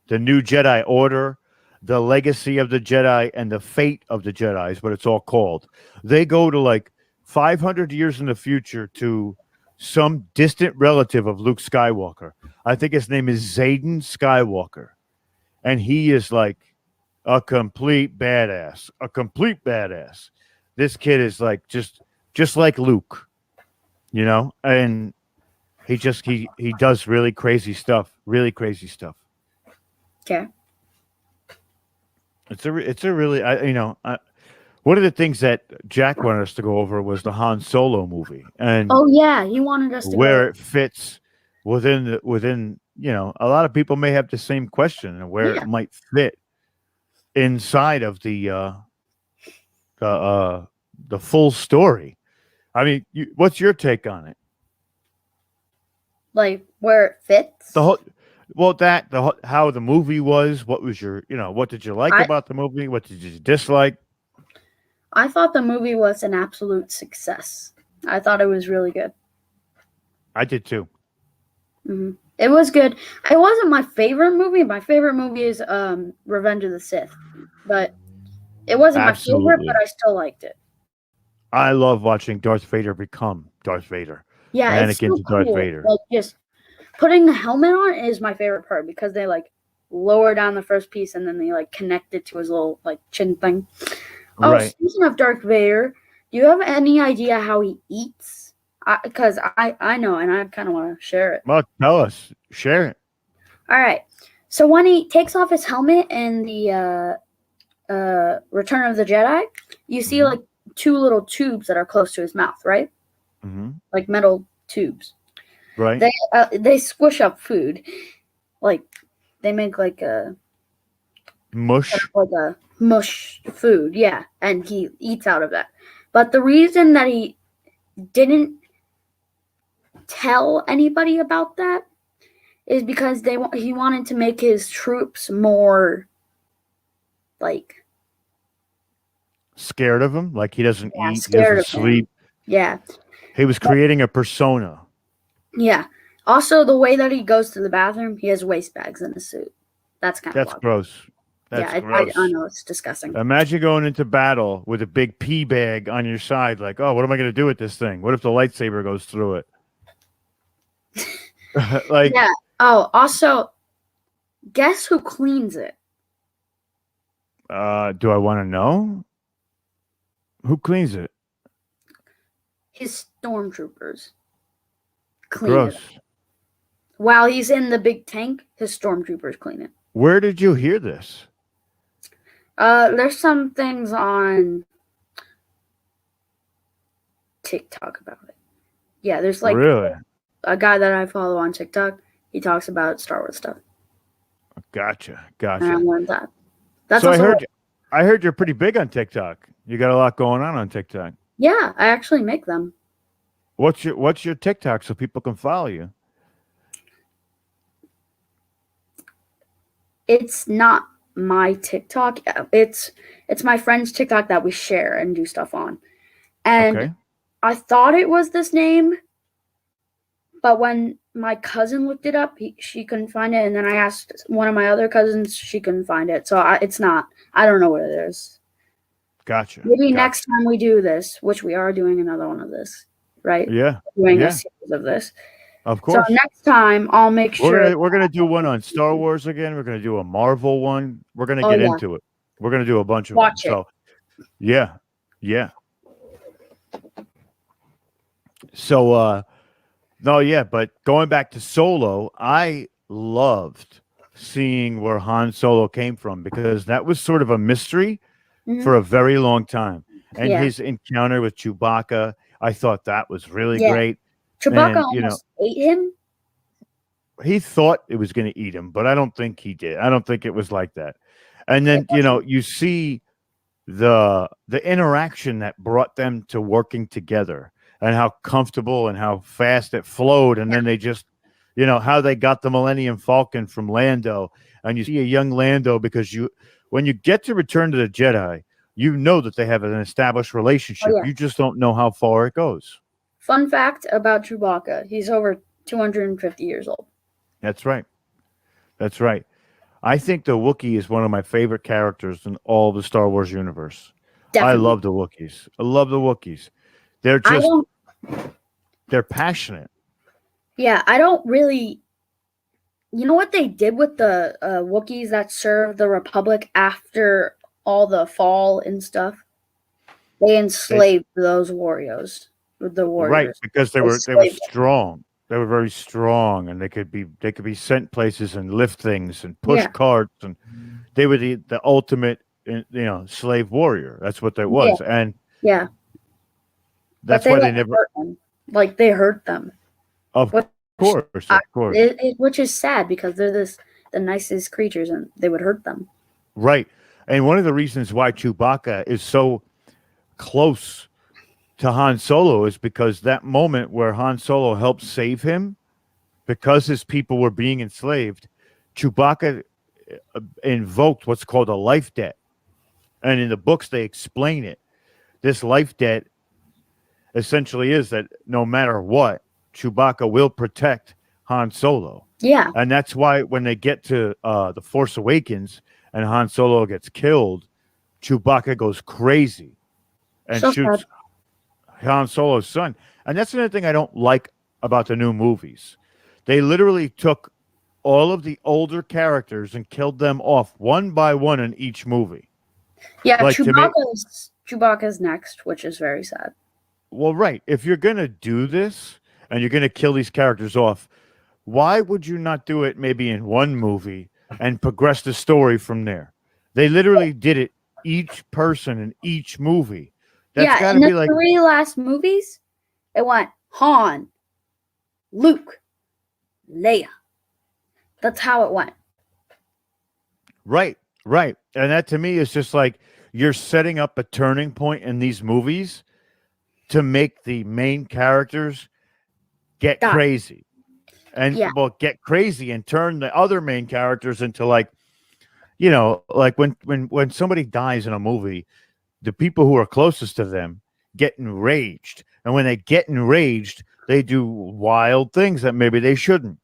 New Jedi Order, the Legacy of the Jedi, and the Fate of the Jedi is what it's all called. They go to like 500 years in the future to some distant relative of Luke Skywalker. I think his name is Zayden Skywalker. And he is like a complete badass. This kid is like just just like Luke, and he does really crazy stuff. Really crazy stuff.
Okay.
It's a really one of the things that Jack wanted us to go over was the Han Solo movie and
Oh yeah, he wanted us to
where
go.
it fits within a lot of people may have the same question and where it might fit inside of the full story. I mean, what's your take on it?
Like where it fits?
The whole, well, how the movie was. What was your, what did you like about the movie? What did you dislike?
I thought the movie was an absolute success. I thought it was really good.
I did too.
Mm-hmm. It was good. It wasn't my favorite movie. My favorite movie is Revenge of the Sith, but it wasn't my favorite. But I still liked it.
I love watching Darth Vader become Darth Vader.
Yeah,
Anakin
it's so
to Darth
cool.
Vader.
Like just putting the helmet on is my favorite part because they like lower down the first piece and then they like connect it to his little like chin thing. Oh,
right.
Speaking of Darth Vader, do you have any idea how he eats? Because I know, and I kind of want to share it.
Well, tell us. Share it.
All right. So when he takes off his helmet in the Return of the Jedi, you see like two little tubes that are close to his mouth, right?
Mm-hmm.
Like metal tubes.
Right.
They squish up food. Like they make like a
mush.
Like a mush food, yeah, and he eats out of that. But the reason that he didn't tell anybody about that is because he wanted to make his troops more like
scared of him, like he doesn't eat, he doesn't sleep.
Yeah.
He was creating a persona.
Yeah. Also, the way that he goes to the bathroom, he has waste bags in his suit. That's kind of
gross. That's gross.
I know, it's disgusting.
Imagine going into battle with a big pee bag on your side, like, oh, what am I going to do with this thing? What if the lightsaber goes through it? Like,
yeah. Oh, also, guess who cleans it?
Do I want to know? Who cleans it?
His stormtroopers.
Gross.
It. While he's in the big tank, his stormtroopers clean it.
Where did you hear this?
There's some things on TikTok about it. Yeah, there's like
really
a guy that I follow on TikTok. He talks about Star Wars stuff.
Gotcha.
And I learned that. That's
so I heard you're pretty big on TikTok. You got a lot going on TikTok.
Yeah, I actually make them.
What's your TikTok so people can follow you?
It's not my TikTok. It's my friend's TikTok that we share and do stuff on. And I thought it was this name, but when my cousin looked it up, she couldn't find it, and then I asked one of my other cousins, she couldn't find it. So it's not. I don't know what it is.
Gotcha.
Maybe next time we do this, which we are doing another one of this, right?
Yeah.
Doing a series of this.
Of course.
So next time I'll make sure
we're gonna do one on Star Wars again. We're gonna do a Marvel one. We're gonna get into it. We're gonna do a bunch of them. So yeah. So no, yeah, but going back to Solo, I loved seeing where Han Solo came from because that was sort of a mystery for a very long time. And his encounter with Chewbacca, I thought that was really great.
Chewbacca almost ate him.
He thought it was going to eat him, but I don't think he did. I don't think it was like that. And then, you see the interaction that brought them to working together and how comfortable and how fast it flowed. And then they just, how they got the Millennium Falcon from Lando. And you see a young Lando because when you get to Return to the Jedi, you know that they have an established relationship. Oh, yeah. You just don't know how far it goes.
Fun fact about Chewbacca, he's over 250 years old.
That's right. That's right. I think the Wookiee is one of my favorite characters in all the Star Wars universe. Definitely. I love the Wookiees. I love the Wookiees. They're just, they're passionate.
Yeah, I don't really, you know what they did with the Wookiees that served the Republic after all the fall and stuff? They enslaved those warriors. The warriors.
Right, because they were strong. They were very strong, and they could be sent places and lift things and push carts, and they were the ultimate, slave warrior. That's what they was, and that's why they never
hurt them. Like they hurt them.
Of course.
Which is sad because they're the nicest creatures, and they would hurt them.
Right, and one of the reasons why Chewbacca is so close to Han Solo is because that moment where Han Solo helped save him because his people were being enslaved, Chewbacca invoked what's called a life debt. And in the books, they explain it. This life debt essentially is that no matter what, Chewbacca will protect Han Solo.
Yeah.
And that's why when they get to The Force Awakens and Han Solo gets killed, Chewbacca goes crazy and shoots Han Solo's son. And that's another thing I don't like about the new movies. They literally took all of the older characters and killed them off one by one in each movie.
Yeah, like Chewbacca's next, which is very sad.
Well, right. If you're going to do this and you're going to kill these characters off, why would you not do it maybe in one movie and progress the story from there? They literally did it each person in each movie. That's gotta be like
3 last movies. It went Han, Luke, Leia. That's how it went.
Right. And that to me is just like you're setting up a turning point in these movies to make the main characters get crazy. And get crazy and turn the other main characters into like when somebody dies in a movie, the people who are closest to them get enraged. And when they get enraged, they do wild things that maybe they shouldn't.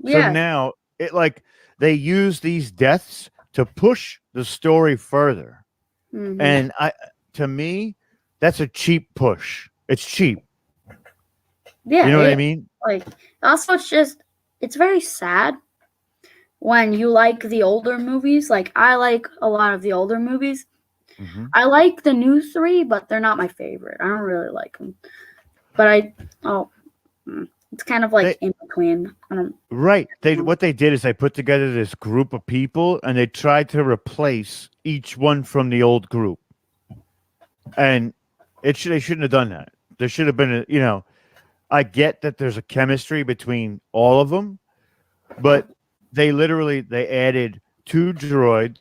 So now they use these deaths to push the story further. Mm-hmm. And to me, that's a cheap push. It's cheap.
Yeah.
You know what I mean?
Also, it's very sad when you like the older movies. Like, I like a lot of the older movies. Mm-hmm. I like the new 3, but they're not my favorite. I don't really like them. But it's kind of like in between.
Right. What they did is they put together this group of people and they tried to replace each one from the old group. And they shouldn't have done that. There should have been I get that there's a chemistry between all of them, but they added 2 droids,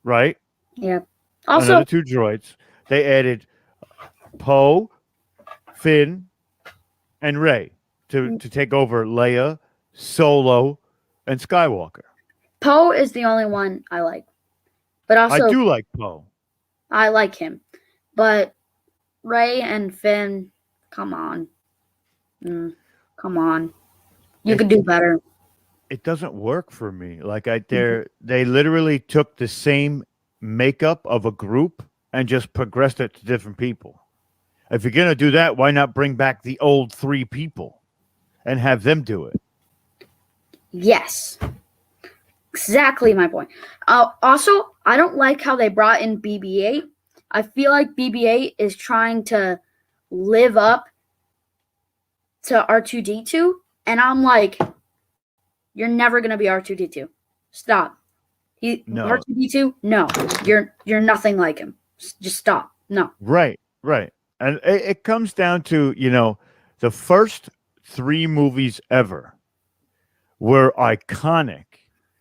right?
Yeah. Also,
another 2 droids. They added Poe, Finn, and Rey to take over Leia, Solo, and Skywalker.
Poe is the only one I like, but also
I do like Poe.
I like him, but Rey and Finn, come on, you could do better.
It doesn't work for me. They literally took the same makeup of a group and just progressed it to different people. If you're going to do that, why not bring back the old 3 people and have them do it?
Yes. Exactly my point. Also, I don't like how they brought in BB-8. I feel like BB-8 is trying to live up to R2-D2, and I'm like, you're never going to be R2-D2. Stop.
No.
R2-D2? No. You're nothing like him. Just stop. No.
Right. And it comes down to, the first 3 movies ever were iconic.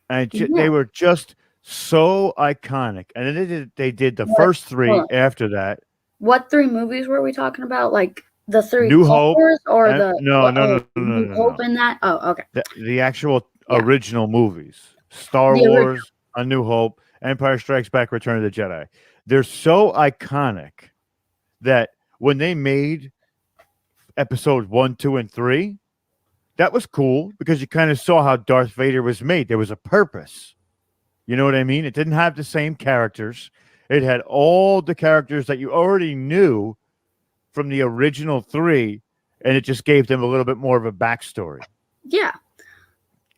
And they were just so iconic. And then they did the first 3 after that.
What 3 movies were we talking about? Like the 3
New Hope
or
No.
New Hope in that? Oh, okay.
The actual original movies. Star Wars, A New Hope, Empire Strikes Back, Return of the Jedi. They're so iconic that when they made episodes 1, 2, and 3, that was cool because you kind of saw how Darth Vader was made. There was a purpose. You know what I mean? It didn't have the same characters. It had all the characters that you already knew from the original 3, and it just gave them a little bit more of a backstory.
Yeah.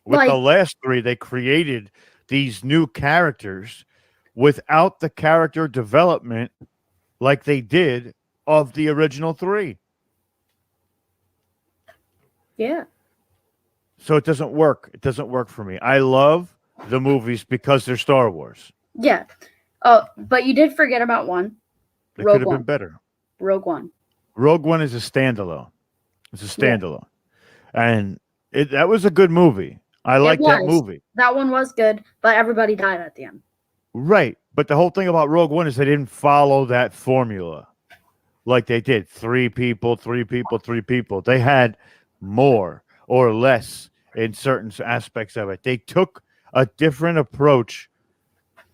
With the last 3, they created these new characters without the character development like they did of the original 3.
Yeah.
So it doesn't work. It doesn't work for me. I love the movies because they're Star Wars.
Yeah. Oh, but you did forget about one.
They could
Rogue
have
One.
been better.
Rogue One.
Rogue One is a standalone. It's a standalone. And that was a good movie. I like that movie.
That one was good, but everybody died at the end.
Right. But the whole thing about Rogue One is they didn't follow that formula like they did. 3 people, 3 people, 3 people. They had more or less in certain aspects of it. They took a different approach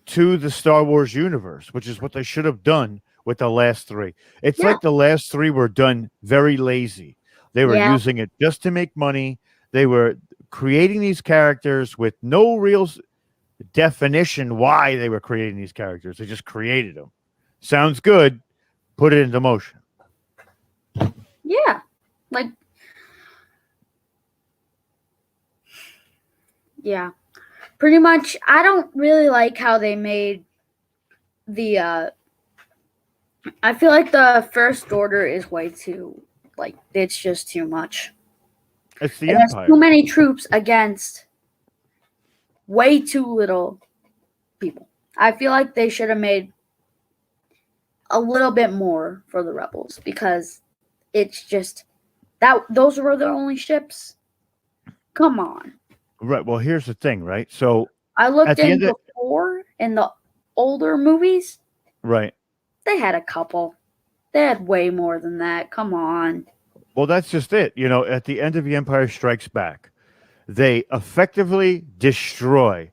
to the Star Wars universe, which is what they should have done with the last 3. It's like the last 3 were done very lazy. They were using it just to make money. They were creating these characters with no real definition why they were creating these characters. They just created them. Sounds good. Put it into motion.
Yeah. Like, yeah. Pretty much, I don't really like how they made the, I feel like the First Order is way too, like, it's just too much.
It's the Empire.
Too many troops against way too little people. I feel like they should have made a little bit more for the rebels because it's just that those were the only ships. Come on.
Right. Well, here's the thing, right? So
I looked in before in the older movies.
Right.
They had a couple. They had way more than that. Come on.
Well, that's just it. You know, at the end of The Empire Strikes Back, they effectively destroy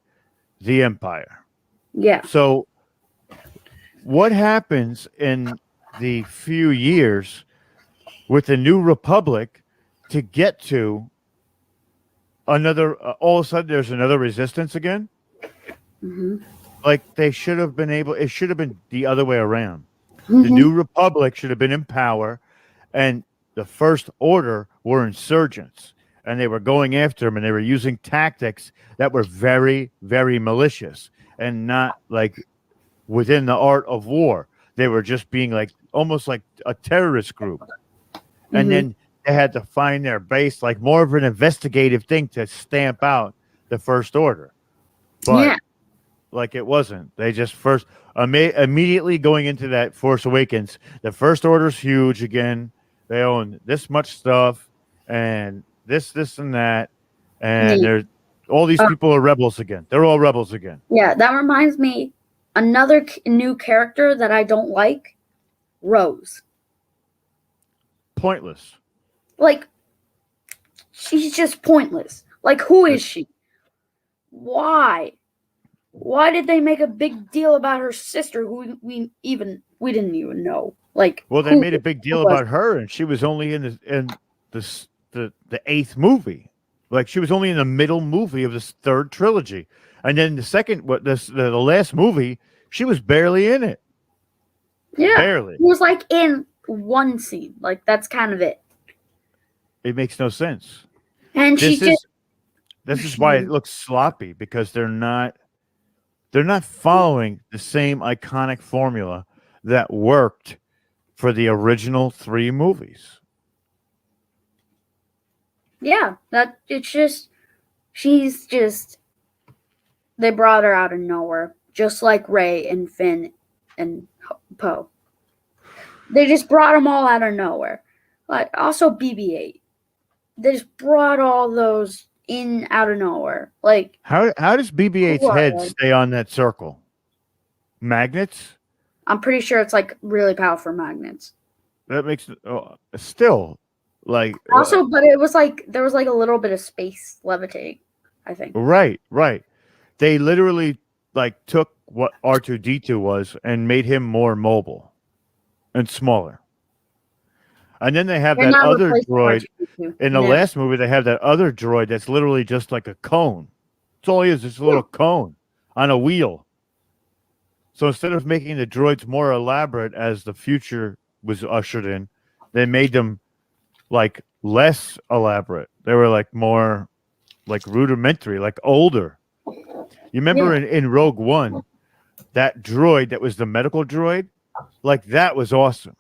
the Empire.
Yeah.
So what happens in the few years with the New Republic to get to another, all of a sudden there's another resistance again?
Mm-hmm.
Like they should have been able, it should have been the other way around. Mm-hmm. The New Republic should have been in power, and the First Order were insurgents, and they were going after them, and they were using tactics that were very, very malicious and not like within the art of war. They were just being like almost like a terrorist group. Mm-hmm. And then they had to find their base, like more of an investigative thing to stamp out the First Order. But like it wasn't. They just immediately going into that Force Awakens, the First Order's huge again. They own this much stuff and this, and that. And there's all these people are rebels again. They're all rebels again.
Yeah, that reminds me. Another new character that I don't like, Rose.
Pointless.
Like, she's just pointless. Like, who is she? Why? Why did they make a big deal about her sister who we didn't even know? Like,
well, they made a big deal about her, and she was only in the 8th movie. Like, she was only in the middle movie of this 3rd trilogy. And then the last movie, she was barely in it.
Yeah.
Barely.
It was like in one scene. Like, that's kind of it.
It makes no sense.
And this
is why it looks sloppy, because they're not following the same iconic formula that worked for the original 3 movies.
Yeah, they brought her out of nowhere, just like Rey and Finn and Poe. They just brought them all out of nowhere. Like, also BB-8. They just brought all those in out of nowhere. Like,
how does BB-8's head stay on that circle? Magnets?
I'm pretty sure it's like really powerful magnets.
That makes still like
also, but it was like there was like a little bit of space levitating, I think.
Right. They literally like took what R2-D2 was and made him more mobile and smaller. And then they have that other droid in the last movie. They have that other droid that's literally just like a cone. It's all he is. It's a little cone on a wheel. So instead of making the droids more elaborate as the future was ushered in, they made them like less elaborate. They were like more like rudimentary, like older. You remember in Rogue One, that droid that was the medical droid, like that was awesome.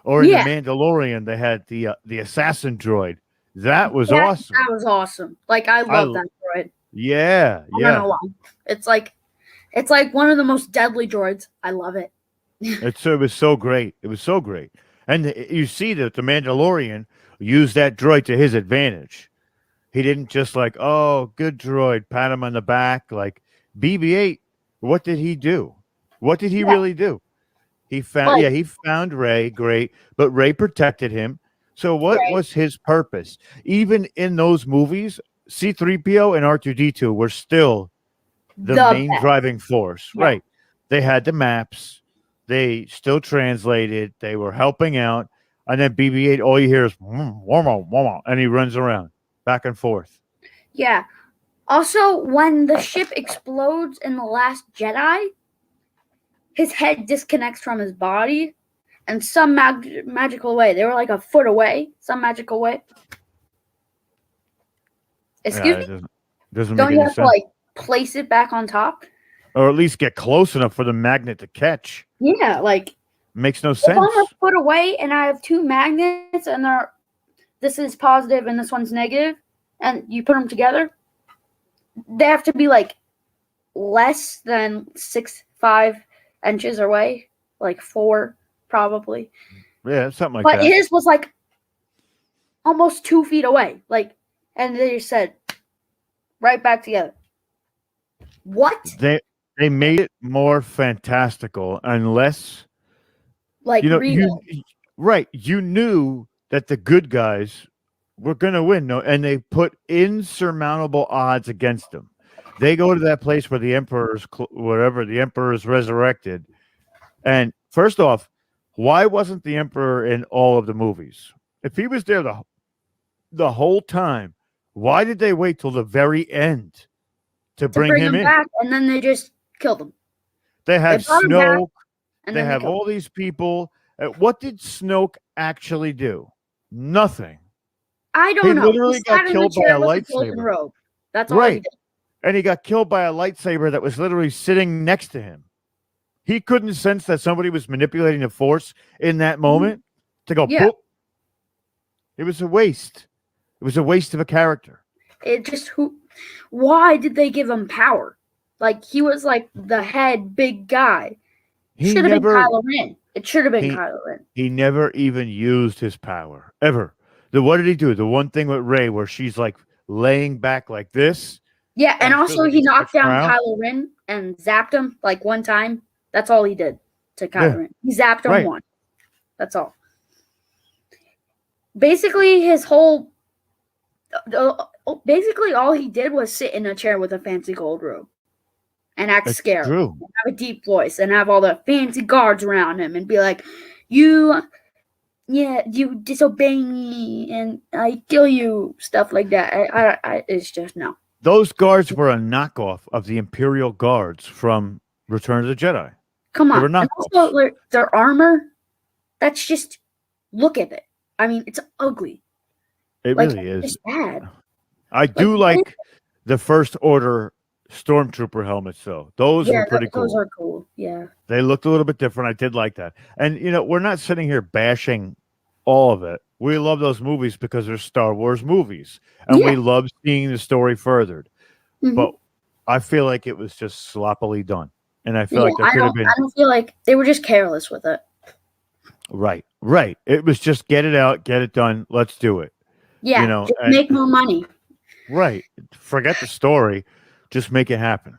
Or in
Yeah.
The Mandalorian, they had the assassin droid. That was
Yeah,
awesome.
that was awesome. Like I love that droid.
Yeah,
I don't know why. It's like one of the most deadly droids. I love it.
It was so great. It was so great. And you see that the Mandalorian used that droid to his advantage. He didn't just like, oh, good droid, pat him on the back. Like BB-8, what did he do? What did he really do? He found Rey, great, but Rey protected him. So what was his purpose? Even in those movies, C-3PO and R2-D2 were still the main
best.
driving force.
Yeah.
Right. They had the maps. They still translated. They were helping out. And then BB-8, all you hear is, and he runs around back and forth.
Yeah. Also, when the ship explodes in The Last Jedi, his head disconnects from his body in some magical way. They were like a foot away, some magical way. Excuse me?
Doesn't
Don't
make
you
any
have
sense.
to like place it back on top?
Or at least get close enough for the magnet to catch.
Yeah, like
makes no
if
sense.
I'm a foot away and I have two magnets and this is positive and this one's negative, and you put them together, they have to be like less than 5 inches away, like 4 probably.
Yeah, something like
but
that.
But his was like almost 2 feet away, like, and they just said right back together. What?
They made it more fantastical and less
like
you knew that the good guys were going to win, and they put insurmountable odds against them. They go to that place where the emperor is resurrected. And first off, why wasn't the emperor in all of the movies? If he was there the whole time, why did they wait till the very end to bring him in?
Back, and then they just killed him.
They have Snoke.
And
they have all these people. What did Snoke actually do? Nothing.
I don't know.
He literally got killed by a lightsaber.
Robe. That's all he did.
And he got killed by a lightsaber that was literally sitting next to him. He couldn't sense that somebody was manipulating the Force in that moment to go, boop. It was a waste. It was a waste of a character.
Why did they give him power? Like, he was like the head big guy. Should have been Kylo Ren. It should have been Kylo Ren.
He never even used his power, ever. What did he do? The one thing with Rey where she's like laying back like this.
Yeah, and also he knocked down Kylo Ren and zapped him like one time. That's all he did to Kylo Ren. He zapped him once. That's all. Basically, all he did was sit in a chair with a fancy gold robe and act scared. And have a deep voice and have all the fancy guards around him and be like, you disobey me and I kill you, stuff like that. It's just no.
Those guards were a knockoff of the Imperial guards from Return of the Jedi.
Come on. And also their armor, that's just, look at it. I mean, it's ugly.
It really is.
It's bad.
I do like the First Order Stormtrooper helmets, though. Those were pretty cool.
Those are cool. Yeah.
They looked a little bit different. I did like that. And, we're not sitting here bashing all of it. We love those movies because they're Star Wars movies. And we love seeing the story furthered. Mm-hmm. But I feel like it was just sloppily done. And I feel like there could have been.
I don't feel like they were just careless with it.
Right. It was just get it out, get it done. Let's do it.
Yeah. Just make more money.
Right. Forget the story. Just make it happen.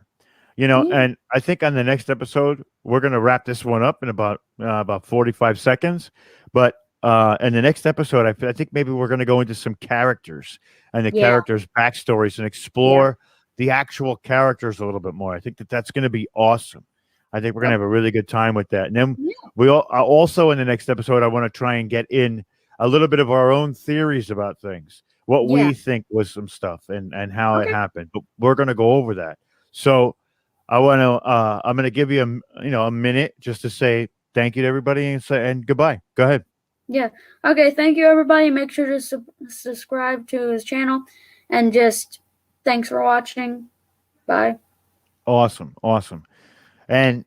And I think on the next episode, we're going to wrap this one up in about 45 seconds. But in the next episode, I think maybe we're going to go into some characters and the characters' backstories and explore the actual characters a little bit more. I think that's going to be awesome. I think we're going to have a really good time with that. And then we also in the next episode, I want to try and get in a little bit of our own theories about things, what we think was some stuff and how it happened. But we're going to go over that. So I'm going to give you a minute just to say thank you to everybody and goodbye. Go ahead.
Yeah. Okay. Thank you, everybody. Make sure to subscribe to his channel and just thanks for watching. Bye.
Awesome. And,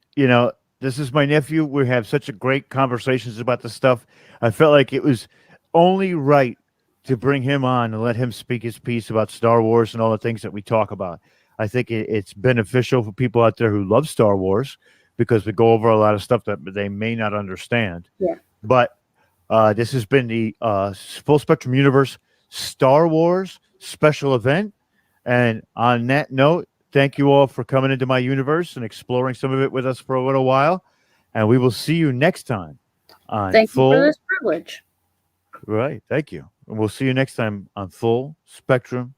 This is my nephew. We have such a great conversations about this stuff. I felt like it was only right to bring him on and let him speak his piece about Star Wars and all the things that we talk about. I think it's beneficial for people out there who love Star Wars because we go over a lot of stuff that they may not understand.
Yeah.
But this has been the Full Spectrum Universe Star Wars special event. And on that note, thank you all for coming into my universe and exploring some of it with us for a little while. And we will see you next time on
Thank you for this privilege.
Right. Thank you. And we'll see you next time on Full Spectrum